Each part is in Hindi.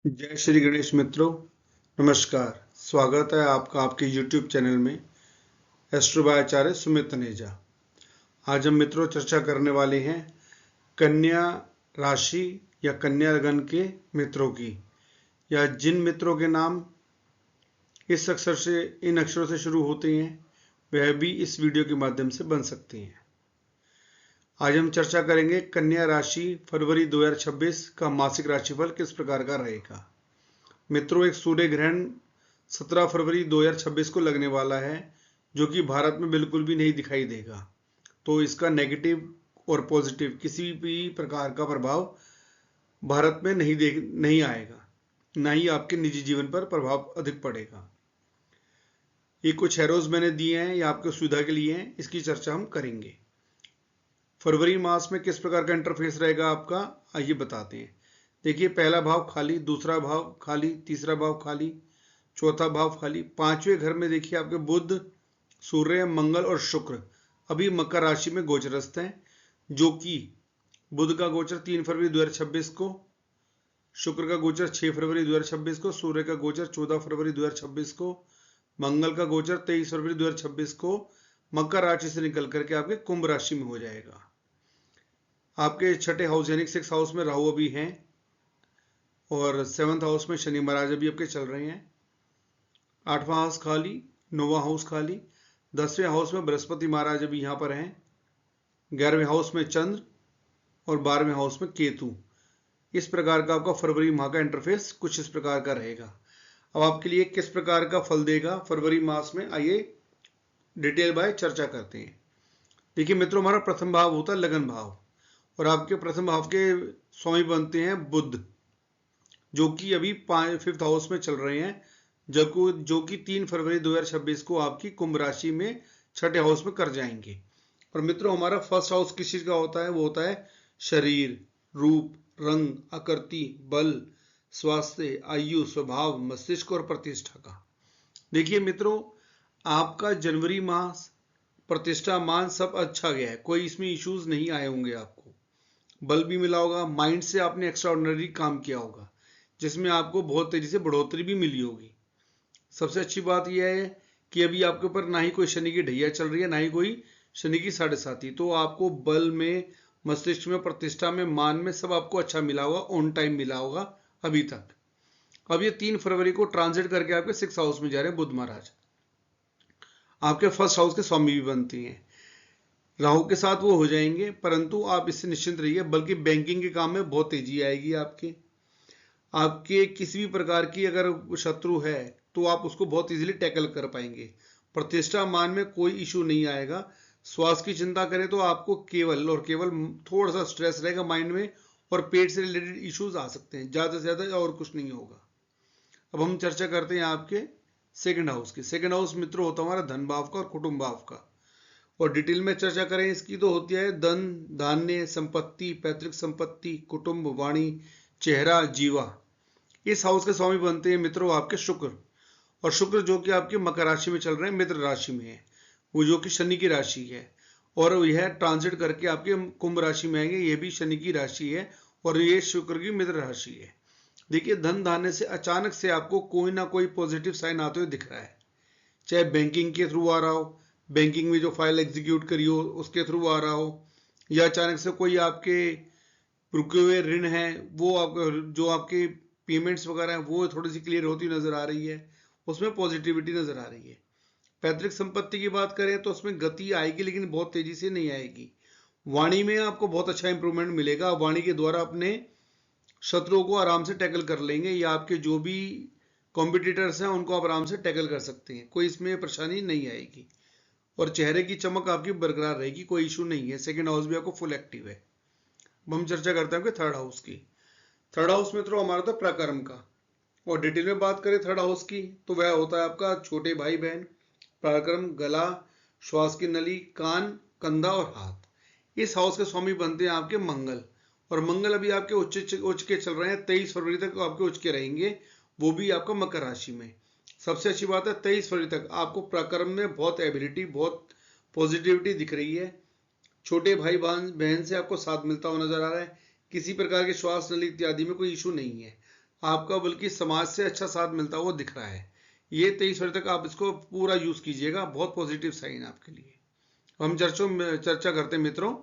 जय श्री गणेश मित्रों, नमस्कार। स्वागत है आपका आपके YouTube चैनल में एस्ट्रो बाय आचार्य सुमित तनेजा। आज हम मित्रों चर्चा करने वाले हैं कन्या राशि या कन्या लगन के मित्रों की, या जिन मित्रों के नाम इस अक्षर से इन अक्षरों से शुरू होते हैं वह भी इस वीडियो के माध्यम से बन सकते हैं। आज हम चर्चा करेंगे कन्या राशि फरवरी 2026 का मासिक राशिफल किस प्रकार का रहेगा। मित्रों, एक सूर्य ग्रहण 17 फरवरी 2026 को लगने वाला है, जो कि भारत में बिल्कुल भी नहीं दिखाई देगा। तो इसका नेगेटिव और पॉजिटिव किसी भी प्रकार का प्रभाव भारत में नहीं आएगा, ना ही आपके निजी जीवन पर प्रभाव अधिक पड़ेगा। ये कुछ एरोज मैंने दिए हैं, ये आपकी सुविधा के लिए हैं, इसकी चर्चा हम करेंगे। फरवरी मास में किस प्रकार का इंटरफेस रहेगा आपका, आइए बताते हैं। देखिए, पहला भाव खाली, दूसरा भाव खाली, तीसरा भाव खाली, चौथा भाव खाली। पांचवें घर में देखिए आपके बुध, सूर्य, मंगल और शुक्र अभी मकर राशि में गोचरस्थ हैं, जो कि बुध का गोचर 3 फरवरी 2026 को, शुक्र का गोचर 6 फरवरी 2026 को, सूर्य का गोचर 14 फरवरी 2026 को, मंगल का गोचर 23 फरवरी 2026 को मकर राशि से निकल करके आपके कुंभ राशि में हो जाएगा। आपके छठे हाउस यानी 6 हाउस में राहु अभी हैं और 7th हाउस में शनि महाराज अभी आपके चल रहे हैं। 8वां हाउस खाली, 9वां हाउस खाली, 10वें हाउस में बृहस्पति महाराज अभी यहाँ पर हैं, 11वें हाउस में चंद्र और 12वें हाउस में केतु। इस प्रकार का आपका फरवरी माह का इंटरफेस कुछ इस प्रकार का रहेगा। अब आपके लिए किस प्रकार का फल देगा फरवरी मास में, आइए डिटेल बाय चर्चा करते हैं। देखिए मित्रों, हमारा प्रथम भाव होता है लगन भाव, और आपके प्रथम भाव के स्वामी बनते हैं बुध, जो कि अभी 5th हाउस में चल रहे हैं, जो कि 3 फरवरी 2026 को आपकी कुंभ राशि में छठे हाउस में कर जाएंगे। और मित्रों, हमारा फर्स्ट हाउस किस चीज का होता है, वो होता है शरीर, रूप, रंग, आकृति, बल, स्वास्थ्य, आयु, स्वभाव, मस्तिष्क और प्रतिष्ठा का। देखिए मित्रों, आपका जनवरी मास प्रतिष्ठा मान सब अच्छा गया है, कोई इसमें इश्यूज नहीं आए होंगे। आपको बल भी मिला होगा, माइंड से आपने एक्स्ट्राऑर्डिनरी काम किया होगा, जिसमें आपको बहुत तेजी से बढ़ोतरी भी मिली होगी। सबसे अच्छी बात यह है कि अभी आपके ऊपर ना ही कोई शनि की ढैया चल रही है, ना ही कोई शनि की 7.5। तो आपको बल में, मस्तिष्क में, प्रतिष्ठा में, मान में सब आपको अच्छा मिला होगा, ऑन टाइम मिला होगा अभी तक। अब ये 3 फरवरी को ट्रांजिट करके आपके 6th हाउस में जा रहे हैं बुध महाराज, आपके फर्स्ट हाउस के स्वामी भी बनते हैं। राहु के साथ वो हो जाएंगे, परंतु आप इससे निश्चिंत रहिए, बल्कि बैंकिंग के काम में बहुत तेजी आएगी। आपके किसी भी प्रकार की अगर शत्रु है तो आप उसको बहुत इजीली टैकल कर पाएंगे। प्रतिष्ठा मान में कोई इशू नहीं आएगा। स्वास्थ्य की चिंता करें तो आपको केवल और केवल थोड़ा सा स्ट्रेस रहेगा माइंड में, और पेट से रिलेटेड इश्यूज आ सकते हैं, ज्यादा से ज्यादा और कुछ नहीं होगा। अब हम चर्चा करते हैं आपके सेकंड हाउस की। सेकंड हाउस मित्रों होता है हमारा धन भाव का और कुटुंब भाव का, और डिटेल में चर्चा करें इसकी तो होती है धन, धान्य, संपत्ति, पैतृक संपत्ति, कुटुंब, वाणी, चेहरा, जीवा। इस हाउस के स्वामी बनते हैं मित्रों आपके शुक्र, और शुक्र जो कि आपके मकर राशि में चल रहे हैं, मित्र राशि में है, वो जो कि शनि की राशि है, और यह ट्रांजिट करके आपके कुंभ राशि में आएंगे। ये भी शनि की राशि है और ये शुक्र की मित्र राशि है। देखिए, धन धान्य से अचानक से आपको कोई ना कोई पॉजिटिव साइन आते हुए दिख रहा है, चाहे बैंकिंग के थ्रू आ रहा हो, बैंकिंग में जो फाइल एग्जीक्यूट करी हो उसके थ्रू आ रहा हो, या अचानक से कोई आपके रुके हुए ऋण है वो जो आपके पेमेंट्स वगैरह हैं वो थोड़ी सी क्लियर होती नजर आ रही है, उसमें पॉजिटिविटी नजर आ रही है। पैतृक संपत्ति की बात करें तो उसमें गति आएगी, लेकिन बहुत तेजी से नहीं आएगी। वाणी में आपको बहुत अच्छा इंप्रूवमेंट मिलेगा, वाणी के द्वारा अपने शत्रुओं को आराम से टैकल कर लेंगे, या आपके जो भी कॉम्पिटिटर्स हैं उनको आप आराम से टैकल कर सकते हैं, कोई इसमें परेशानी नहीं आएगी। और चेहरे की चमक आपकी बरकरार रहेगी, कोई इशू नहीं है। सेकंड हाउस भी आपको फुल एक्टिव है। अब हम चर्चा करते हैं आपके थर्ड हाउस की। थर्ड हाउस मित्रों हमारा था प्रकर्म का, और डिटेल में बात करें थर्ड हाउस की तो वह होता है आपका छोटे भाई बहन, पराक्रम, गला, श्वास की नली, कान, कंधा और हाथ। इस हाउस के स्वामी बनते हैं आपके मंगल, और मंगल अभी आपके उच्च के चल रहे हैं, 23 फरवरी तक आपके उच्च के रहेंगे, वो भी आपका मकर राशि में। सबसे अच्छी बात है 23 फरवरी तक आपको पराक्रम में बहुत एबिलिटी, बहुत पॉजिटिविटी दिख रही है। छोटे भाई बहन से आपको साथ मिलता हुआ नजर आ रहा है। किसी प्रकार के श्वास नली इत्यादि में कोई इशू नहीं है। आपका बल्कि समाज से अच्छा साथ मिलता हुआ दिख रहा है। ये 23 फरवरी तक आप इसको पूरा यूज कीजिएगा, बहुत पॉजिटिव साइन आपके लिए। हम चर्चा करते हैं मित्रों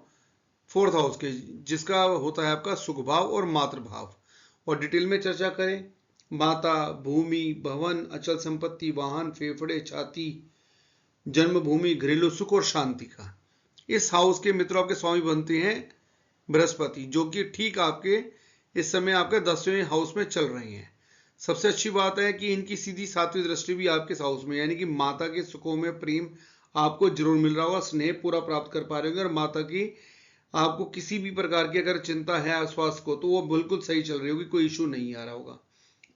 फोर्थ हाउस के, जिसका होता है आपका सुख भाव और मातृ भाव, और डिटेल में चर्चा करें। माता, भूमि, भवन, अचल संपत्ति, वाहन, फेफड़े, छाती, जन्मभूमि, घरेलू सुख और शांति का। इस हाउस के मित्रों आपके स्वामी बनते हैं बृहस्पति, जो कि ठीक आपके इस समय आपके 10वें हाउस में चल रहे हैं। सबसे अच्छी बात है कि इनकी सीधी 7वीं दृष्टि भी आपके हाउस में, यानी कि माता के सुखों में प्रेम आपको जरूर मिल रहा होगा, स्नेह पूरा प्राप्त कर पा रहे होंगे, और माता की आपको किसी भी प्रकार की अगर चिंता है स्वास्थ्य को तो वो बिल्कुल सही चल रही होगी, कोई इशू नहीं आ रहा होगा।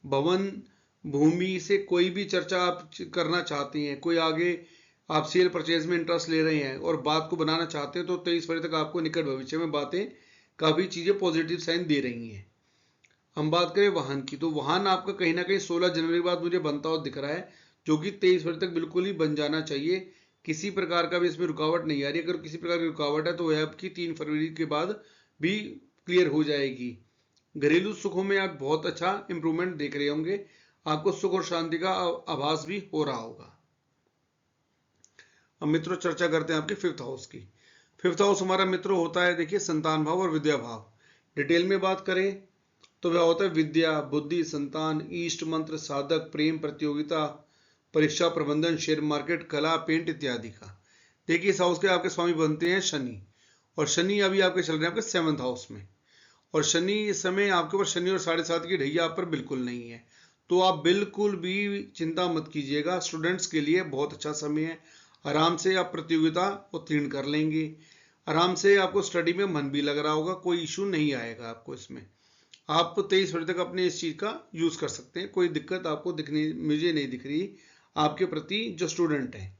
भवन, भूमि से कोई भी चर्चा आप करना चाहते हैं, कोई आगे आप सेल परचेज में इंटरेस्ट ले रहे हैं और बात को बनाना चाहते हैं, तो 23 फरवरी तक आपको निकट भविष्य में बातें काफ़ी चीज़ें पॉजिटिव साइन दे रही हैं। हम बात करें वाहन की, तो वाहन आपका कहीं ना कहीं 16 जनवरी के बाद मुझे बनता हुआ दिख रहा है, जो कि 23 फरवरी तक बिल्कुल ही बन जाना चाहिए। किसी प्रकार का भी इसमें रुकावट नहीं आ रही। अगर किसी प्रकार की रुकावट है तो वह आपकी 3 फरवरी के बाद भी क्लियर हो जाएगी। घरेलू सुखों में आप बहुत अच्छा इंप्रूवमेंट देख रहे होंगे, आपको सुख और शांति का आभास भी हो रहा होगा। अब मित्रों चर्चा करते हैं आपके फिफ्थ हाउस की। फिफ्थ हाउस हमारा मित्रों होता है, देखिए, संतान भाव और विद्या भाव। डिटेल में बात करें तो वह होता है विद्या, बुद्धि, संतान, इष्ट मंत्र, साधक, प्रेम, प्रतियोगिता, परीक्षा प्रबंधन, शेयर मार्केट, कला, पेंट इत्यादि का। देखिए इस हाउस के आपके स्वामी बनते हैं शनि, और शनि अभी आपके चल रहे हैं आपके 7th हाउस में, और शनि इस समय आपके ऊपर शनि और 7.5 की ढैया आप पर बिल्कुल नहीं है, तो आप बिल्कुल भी चिंता मत कीजिएगा। स्टूडेंट्स के लिए बहुत अच्छा समय है, आराम से आप प्रतियोगिता उत्तीर्ण कर लेंगे, आराम से आपको स्टडी में मन भी लग रहा होगा, कोई इशू नहीं आएगा आपको इसमें। आप 23 फरवरी तक अपने इस चीज़ का यूज़ कर सकते हैं, कोई दिक्कत आपको मुझे नहीं दिख रही आपके प्रति जो स्टूडेंट हैं।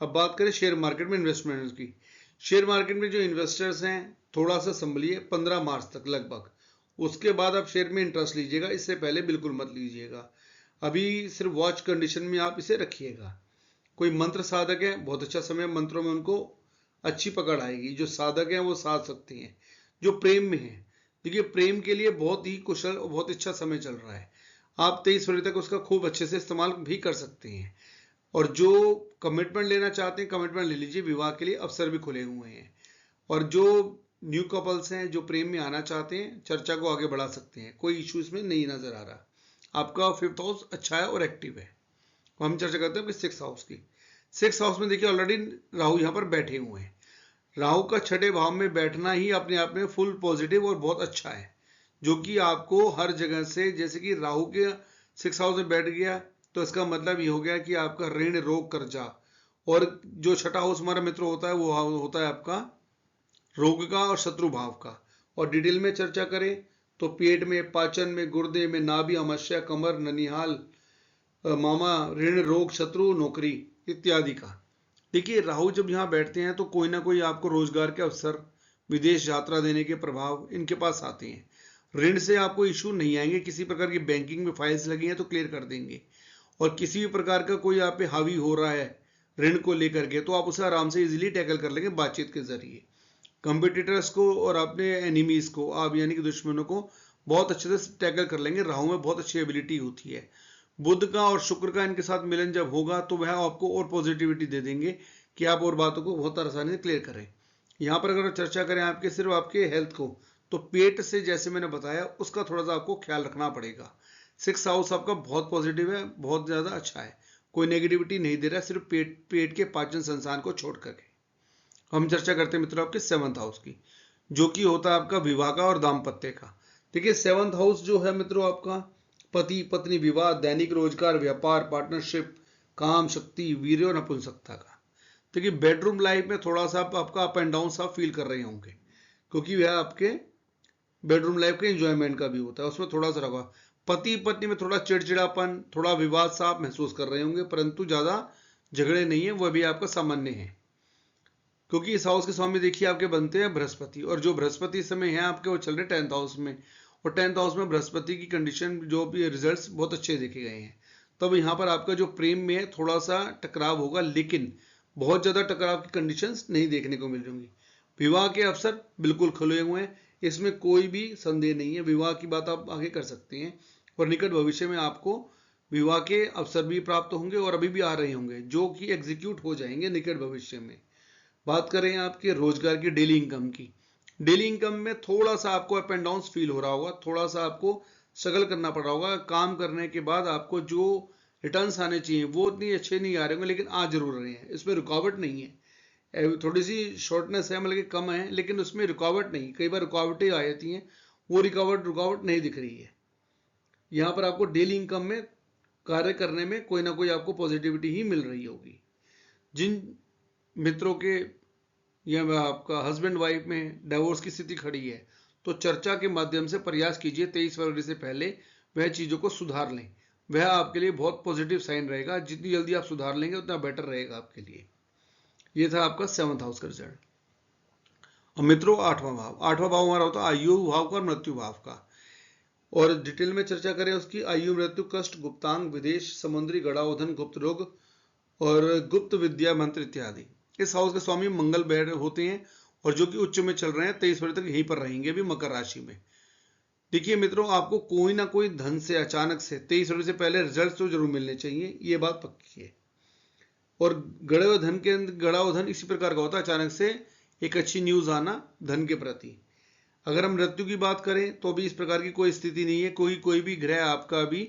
अब बात करें शेयर मार्केट में इन्वेस्टमेंट की। शेयर मार्केट में जो इन्वेस्टर्स हैं थोड़ा सा संभलिए 15 मार्च तक लगभग, उसके बाद आप शेयर में इंटरेस्ट लीजिएगा, इससे पहले बिल्कुल मत लीजिएगा। अभी सिर्फ वॉच कंडीशन में आप इसे रखिएगा। कोई मंत्र साधक है, बहुत अच्छा समय, मंत्रों में उनको अच्छी पकड़ आएगी। जो साधक हैं वो साध सकते हैं। जो प्रेम में है, देखिए प्रेम के लिए बहुत ही कुशल और बहुत अच्छा समय चल रहा है, आप 23 फरवरी तक उसका खूब अच्छे से इस्तेमाल भी कर सकते हैं। और जो कमिटमेंट लेना चाहते हैं कमिटमेंट ले लीजिए, विवाह के लिए अवसर भी खुले हुए हैं। और जो न्यू कपल्स हैं जो प्रेम में आना चाहते हैं, चर्चा को आगे बढ़ा सकते हैं, कोई इशू इसमें नहीं नजर आ रहा। आपका 5th हाउस अच्छा है और एक्टिव है। हम चर्चा करते हैं 6th हाउस की। 6th हाउस में देखिए ऑलरेडी राहु यहाँ पर बैठे हुए हैं। राहु का 6ठे भाव में बैठना ही अपने आप में फुल पॉजिटिव और बहुत अच्छा है, जो कि आपको हर जगह से, जैसे कि राहु के 6th हाउस में बैठ गया तो इसका मतलब ये हो गया कि आपका ऋण, रोग, कर्जा, और जो 6ठा हाउस हमारा मित्र होता है वो होता है आपका रोग का और शत्रु भाव का। और डिटेल में चर्चा करें तो पेट में, पाचन में, गुर्दे में, नाभि, अमाशय, कमर, ननिहाल, मामा, ऋण, रोग, शत्रु, नौकरी इत्यादि का। देखिए राहु जब यहाँ बैठते हैं तो कोई ना कोई आपको रोजगार के अवसर, विदेश यात्रा देने के प्रभाव इनके पास आते हैं। ऋण से आपको इशू नहीं आएंगे, किसी प्रकार की बैंकिंग में फाइल्स लगी हैं तो क्लियर कर देंगे। और किसी भी प्रकार का कोई आप पे हावी हो रहा है ऋण को लेकर के, तो आप उसे आराम से इजीली टैकल कर लेंगे बातचीत के जरिए। कंपिटिटर्स को और अपने एनिमीज को, आप यानी कि दुश्मनों को, बहुत अच्छे से टैकल कर लेंगे। राहु में बहुत अच्छी एबिलिटी होती है। बुध का और शुक्र का इनके साथ मिलन जब होगा तो वह आपको और पॉजिटिविटी दे देंगे कि आप और बातों को बहुत आसानी से क्लियर करें। यहाँ पर अगर चर्चा करें आपके सिर्फ आपके हेल्थ को, तो पेट से जैसे मैंने बताया उसका थोड़ा सा आपको ख्याल रखना पड़ेगा। 6th हाउस आपका बहुत पॉजिटिव है, बहुत ज़्यादा अच्छा है, कोई नेगेटिविटी नहीं दे रहा है, सिर्फ पेट के पाचन संस्थान को छोड़ करके। हम चर्चा करते हैं मित्रों आपके 7th हाउस की, जो कि होता है आपका विवाह का और दाम्पत्य का। देखिए 7th हाउस जो है मित्रों आपका पति पत्नी, विवाह, दैनिक रोजगार, व्यापार, पार्टनरशिप, काम, शक्ति, वीर्य और नपुंसकता का। देखिए बेडरूम लाइफ में थोड़ा सा आपका अप एंड डाउन सा फील कर रहे होंगे, क्योंकि वह आपके बेडरूम लाइफ के एंजॉयमेंट का भी होता है, उसमें थोड़ा सा रखा। पति पत्नी में थोड़ा चिड़चिड़ापन, थोड़ा विवाद सा आप महसूस कर रहे होंगे, परंतु ज़्यादा झगड़े नहीं है, वह भी आपका सामान्य है। क्योंकि इस हाउस के स्वामी देखिए आपके बनते हैं बृहस्पति, और जो बृहस्पति इस समय है आपके वो चल रहे 10th हाउस में, और 10th हाउस में बृहस्पति की कंडीशन जो भी रिजल्ट्स बहुत अच्छे देखे गए हैं। तब यहाँ पर आपका जो प्रेम में है थोड़ा सा टकराव होगा, लेकिन बहुत ज़्यादा टकराव की कंडीशंस नहीं देखने को मिल रही। विवाह के अवसर बिल्कुल खुले हुए हैं, इसमें कोई भी संदेह नहीं है, विवाह की बात आप आगे कर सकते हैं। और निकट भविष्य में आपको विवाह के अवसर भी प्राप्त होंगे और अभी भी आ रहे होंगे, जो कि एग्जीक्यूट हो जाएंगे निकट भविष्य में। बात करें आपके रोजगार की, डेली इनकम की, डेली इनकम में थोड़ा सा आपको अप एंड डाउन फील हो रहा होगा, थोड़ा सा आपको स्ट्रगल करना पड़ रहा होगा। काम करने के बाद आपको जो रिटर्न्स आने चाहिए वो उतनी अच्छे नहीं आ रहे होंगे, लेकिन आ जरूर रहे हैं, इसमें रुकावट नहीं है। थोड़ी सी शॉर्टनेस है, मतलब कि कम है, लेकिन उसमें रुकावट नहीं। कई बार रुकावटें आ जाती हैं, वो रुकावट नहीं दिख रही है। यहाँ पर आपको डेली इनकम में कार्य करने में कोई ना कोई आपको पॉजिटिविटी ही मिल रही होगी। जिन मित्रों के या आपका हस्बैंड वाइफ में डिवोर्स की स्थिति खड़ी है, तो चर्चा के माध्यम से प्रयास कीजिए 23 फरवरी से पहले वह चीज़ों को सुधार लें। वह आपके लिए बहुत पॉजिटिव साइन रहेगा। जितनी जल्दी आप सुधार लेंगे उतना बेटर रहेगा आपके लिए। ये था आपका 7th हाउस का रिजल्ट। और मित्रों, 8वां भाव हमारा होता है आयु भाव का और मृत्यु भाव का। और डिटेल में चर्चा करें उसकी, आयु, मृत्यु, कष्ट, गुप्तांग, विदेश, समुद्री गड़ाउधन, गुप्त रोग और गुप्त विद्या मंत्र इत्यादि। इस हाउस के स्वामी मंगल बैठ होते हैं और जो कि उच्च में चल रहे हैं, 23 फरवरी तक यहीं पर रहेंगे अभी मकर राशि में। देखिए मित्रों, आपको कोई ना कोई धन से अचानक से 23 फरवरी से पहले रिजल्ट तो जरूर मिलने चाहिए, ये बात पक्की है। और गड़े हुए धन के अंदर गड़ा हुआ धन इसी प्रकार का होता है, अचानक से एक अच्छी न्यूज आना धन के प्रति। अगर हम मृत्यु की बात करें तो भी इस प्रकार की कोई स्थिति नहीं है। कोई भी ग्रह आपका अभी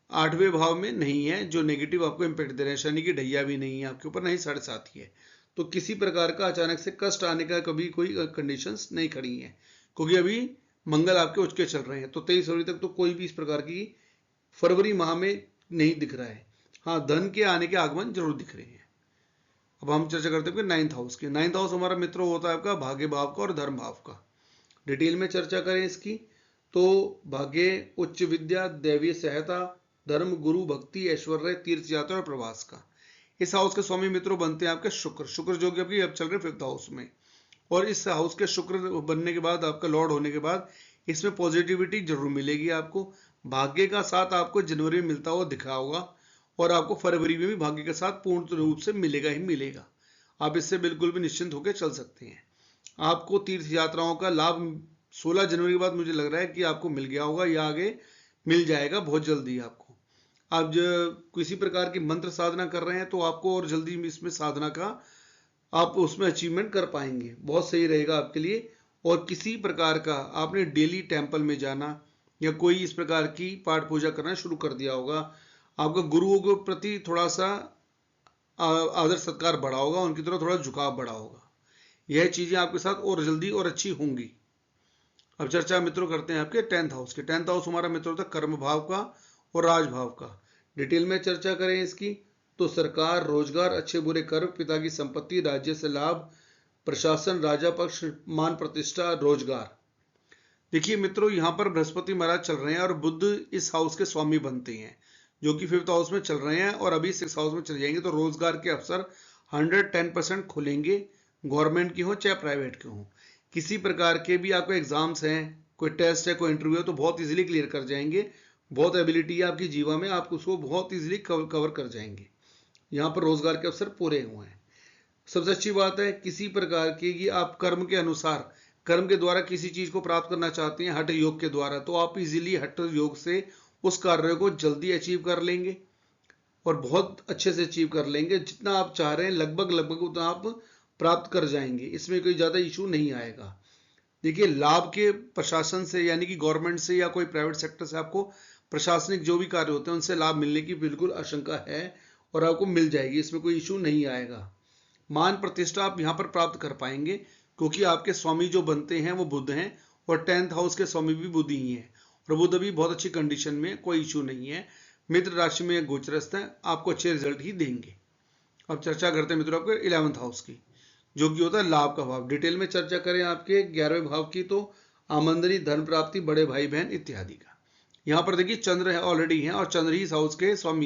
8वें भाव में नहीं है जो नेगेटिव आपको इम्पैक्ट दे रहे हैं। शनि की ढैया भी नहीं है आपके ऊपर, नहीं 7.5 ही है। तो किसी प्रकार का अचानक से कष्ट आने का कभी कोई कंडीशंस नहीं खड़ी है, क्योंकि अभी मंगल आपके उच्च के चल रहे हैं। तो 23 फरवरी तक तो कोई भी इस प्रकार की फरवरी माह में नहीं दिख रहा है। हाँ, धन के आने के आगमन जरूर दिख रहे हैं। अब हम चर्चा करते हैं 9th हाउस की। 9th हाउस हमारा मित्र होता है आपका भाग्य भाव का और धर्म भाव का। डिटेल में चर्चा करें इसकी तो भाग्य, उच्च विद्या, दैवीय सहायता, धर्म, गुरु, भक्ति, ऐश्वर्य, तीर्थ यात्रा और प्रवास का। इस हाउस के स्वामी मित्रों बनते हैं आपके शुक्र जो कि अभी अब चल रहे 5th हाउस में। और इस हाउस के शुक्र बनने के बाद, आपका लॉर्ड होने के बाद, इसमें पॉजिटिविटी जरूर मिलेगी आपको। भाग्य का साथ आपको जनवरी में मिलता हुआ दिखा होगा और आपको फरवरी में भी भाग्य के साथ पूर्ण रूप से मिलेगा ही मिलेगा। आप इससे बिल्कुल भी निश्चिंत होकर चल सकते हैं। आपको तीर्थ यात्राओं का लाभ 16 जनवरी के बाद मुझे लग रहा है कि आपको मिल गया होगा या आगे मिल जाएगा बहुत जल्दी आपको। आप जो किसी प्रकार की मंत्र साधना कर रहे हैं तो आपको और जल्दी इसमें साधना का आप उसमें अचीवमेंट कर पाएंगे, बहुत सही रहेगा आपके लिए। और किसी प्रकार का आपने डेली टेम्पल में जाना या कोई इस प्रकार की पाठ पूजा करना शुरू कर दिया होगा, आपका गुरुओं के प्रति थोड़ा सा आदर सत्कार बढ़ा होगा, उनकी तरफ थोड़ा झुकाव बढ़ा होगा। यह चीजें आपके साथ और जल्दी और अच्छी होंगी। अब चर्चा मित्रों करते हैं आपके 10th हाउस के। 10th हाउस हमारा मित्र होता है कर्म भाव का और राज भाव का। डिटेल में चर्चा करें इसकी तो सरकार, रोजगार, अच्छे बुरे कर्म, पिता की संपत्ति, राज्य से लाभ, प्रशासन, राजा पक्ष, मान प्रतिष्ठा, रोजगार। देखिए मित्रों, यहाँ पर बृहस्पति महाराज चल रहे हैं और बुध इस हाउस के स्वामी बनते हैं, जो कि 5th हाउस में चल रहे हैं और अभी 6th हाउस में चले जाएंगे। तो रोजगार के अवसर 110% खुलेंगे, गवर्नमेंट की हो चाहे प्राइवेट के हो। किसी प्रकार के भी आपको एग्जाम्स हैं, कोई टेस्ट है, कोई इंटरव्यू है, तो बहुत इजीली क्लियर कर जाएंगे। बहुत एबिलिटी है आपकी जीवा में, आप उसको बहुत इजीली कवर कर जाएंगे। यहाँ पर रोजगार के अवसर पूरे हुए हैं। सबसे अच्छी बात है किसी प्रकार की कि आप कर्म के अनुसार, कर्म के द्वारा किसी चीज को प्राप्त करना चाहते हैं हठ योग के द्वारा, तो आप इजीली हठ योग से उस कार्य को जल्दी अचीव कर लेंगे और बहुत अच्छे से अचीव कर लेंगे। जितना आप चाह रहे हैं लगभग उतना आप प्राप्त कर जाएंगे, इसमें कोई ज्यादा इशू नहीं आएगा। देखिए, लाभ के प्रशासन से यानी कि गवर्नमेंट से या कोई प्राइवेट सेक्टर से आपको प्रशासनिक जो भी कार्य होते हैं उनसे लाभ मिलने की बिल्कुल आशंका है और आपको मिल जाएगी, इसमें कोई इशू नहीं आएगा। मान प्रतिष्ठा आप यहाँ पर प्राप्त कर पाएंगे क्योंकि आपके स्वामी जो बनते हैं वो बुध हैं और 10th हाउस के स्वामी भी बुध ही हैं और बुध भी बहुत अच्छी कंडीशन में, कोई इशू नहीं है। मित्र राशि में गोचरस्थ है, आपको अच्छे रिजल्ट ही देंगे। अब चर्चा करते हैं मित्रों आपके 11th हाउस की, जो कि होता है लाभ का भाव। डिटेल में चर्चा करें आपके 11वें भाव की तो आमदनी, धन प्राप्ति, बड़े भाई बहन इत्यादि का। यहाँ पर देखिए चंद्र है ऑलरेडी है और चंद्र ही इस हाउस के स्वामी,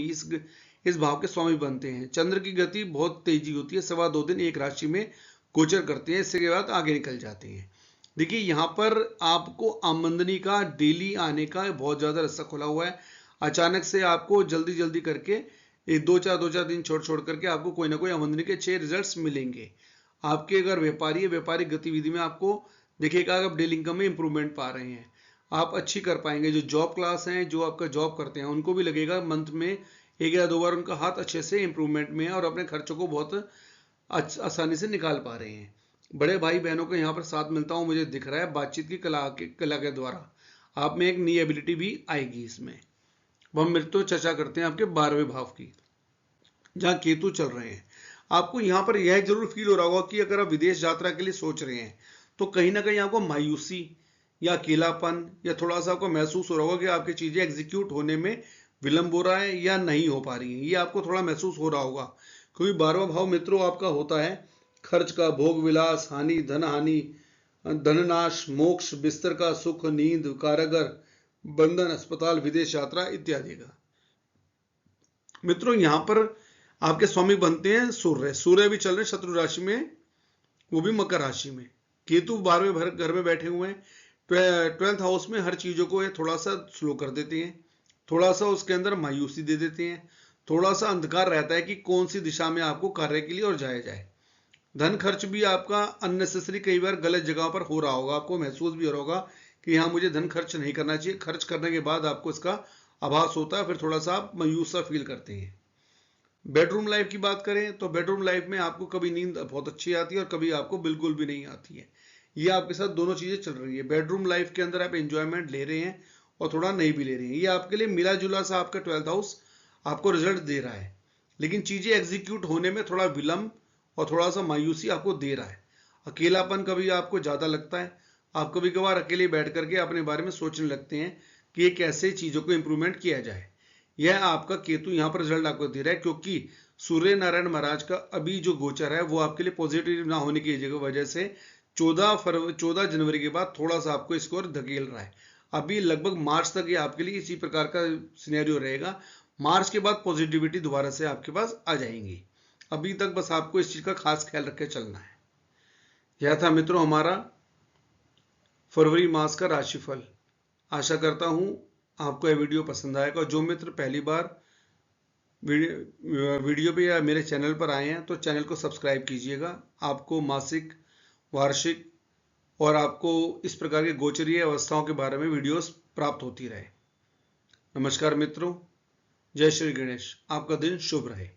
इस भाव के स्वामी बनते हैं। चंद्र की गति बहुत तेजी होती है, 2.25 दिन एक राशि में गोचर करते हैं, इसके बाद आगे निकल जाते हैं। देखिए यहाँ पर आपको आमदनी का डेली आने का बहुत ज्यादा रास्ता खुला हुआ है। अचानक से आपको जल्दी करके एक दो चार दिन छोड़ करके आपको कोई ना कोई आमदनी के अच्छे रिजल्ट्स मिलेंगे। आपके अगर व्यापारी है, व्यापारिक गतिविधि में आपको देखिएगा आप डेली इनकम में इंप्रूवमेंट पा रहे हैं। आप अच्छी कर पाएंगे। जो जॉब क्लास हैं, जो आपका जॉब करते हैं, उनको भी लगेगा मंथ में 1 या 2 बार उनका हाथ अच्छे से इंप्रूवमेंट में है और अपने खर्चों को बहुत आसानी से निकाल पा रहे हैं। बड़े भाई बहनों को यहाँ पर साथ मिलता हूँ, मुझे दिख रहा है बातचीत की कला के द्वारा आप में एक नई एबिलिटी भी आएगी इसमें। अब हम मित्रों चर्चा करते हैं आपके 12वें भाव की, जहाँ केतु चल रहे हैं। आपको यहाँ पर यह जरूर फील हो रहा होगा कि अगर आप विदेश यात्रा के लिए सोच रहे हैं तो कहीं ना कहीं आपको मायूसी या अकेलापन या थोड़ा सा आपको महसूस हो रहा होगा कि आपकी चीजें एग्जीक्यूट होने में विलंब हो रहा है या नहीं हो पा रही है। ये आपको थोड़ा महसूस हो रहा होगा, क्योंकि 12वां भाव मित्रों आपका होता है खर्च का, भोग विलास, हानि, धन हानि, धननाश, मोक्ष, बिस्तर का सुख, नींद, कारागर, बंधन, अस्पताल, विदेश यात्रा इत्यादि का। मित्रों यहाँ पर आपके स्वामी बनते हैं सूर्य। सूर्य भी चल रहे शत्रु राशि में, वो भी मकर राशि में। केतु 12वें घर में बैठे हुए हैं। 12th हाउस में हर चीजों को ये थोड़ा सा स्लो कर देते हैं, थोड़ा सा उसके अंदर मायूसी दे देते हैं, थोड़ा सा अंधकार रहता है कि कौन सी दिशा में आपको कार्य के लिए और जाया जाए। धन खर्च भी आपका अननेसेसरी कई बार गलत जगह पर हो रहा होगा, आपको महसूस भी हो रहा होगा कि यहाँ मुझे धन खर्च नहीं करना चाहिए। खर्च करने के बाद आपको इसका आभास होता है, फिर थोड़ा सा आप मायूस सा फील करते हैं। बेडरूम लाइफ की बात करें तो बेडरूम लाइफ में आपको कभी नींद बहुत अच्छी आती है और कभी आपको बिल्कुल भी नहीं आती है। ये आपके साथ दोनों चीजें चल रही है। बेडरूम लाइफ के अंदर आप एंजॉयमेंट ले रहे हैं और थोड़ा नहीं भी ले रहे हैं। ये आपके लिए मिला जुला सा आपका 12th हाउस आपको रिजल्ट दे रहा है, लेकिन चीजें एग्जीक्यूट होने में थोड़ा विलंब और थोड़ा सा मायूसी आपको दे रहा है। अकेलापन कभी आपको ज्यादा लगता है। आप कभी कभार अकेले बैठ करके अपने बारे में सोचने लगते हैं कि ये कैसे चीजों को इंप्रूवमेंट किया जाए। यह आपका केतु यहाँ पर रिजल्ट आपको दे रहा है, क्योंकि सूर्य नारायण महाराज का अभी जो गोचर है वो आपके लिए पॉजिटिव ना होने की वजह से 14 जनवरी के बाद थोड़ा सा आपको इसको धकेल रहा है। अभी लगभग मार्च तक ये आपके लिए इसी प्रकार का सिनेरियो रहेगा। मार्च के बाद पॉजिटिविटी दोबारा से आपके पास आ जाएंगी। अभी तक बस आपको इस चीज का खास ख्याल रख के चलना है। यह था मित्रों हमारा फरवरी मास का राशिफल। आशा करता हूं आपको यह वीडियो पसंद आएगा। जो मित्र पहली बार वीडियो पे या मेरे चैनल पर आए हैं तो चैनल को सब्सक्राइब कीजिएगा। आपको मासिक, वार्षिक और आपको इस प्रकार के गोचरीय अवस्थाओं के बारे में वीडियोस प्राप्त होती रहे। नमस्कार मित्रों, जय श्री गणेश। आपका दिन शुभ रहे।